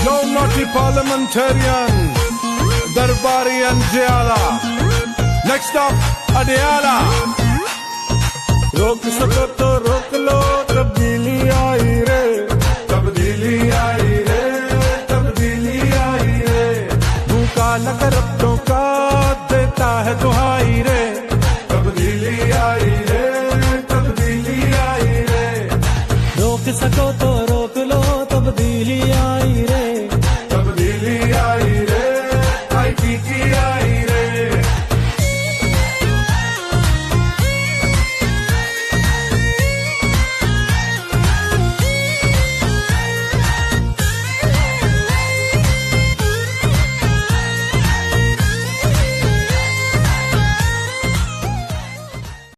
Yo, naughty parliamentarian, Darbari and Jayala. Next up, Adiala. रोक सको तो रोक लो, तब्दीली आई रे, तब्दीली आई रे, तब्दीली आई रे। मुंह काला कर रब्तों का देता है दुहाई रे, तब्दीली आई रे, तब्दीली आई रे। रोक सको तो रोक लो, तब्दीली आई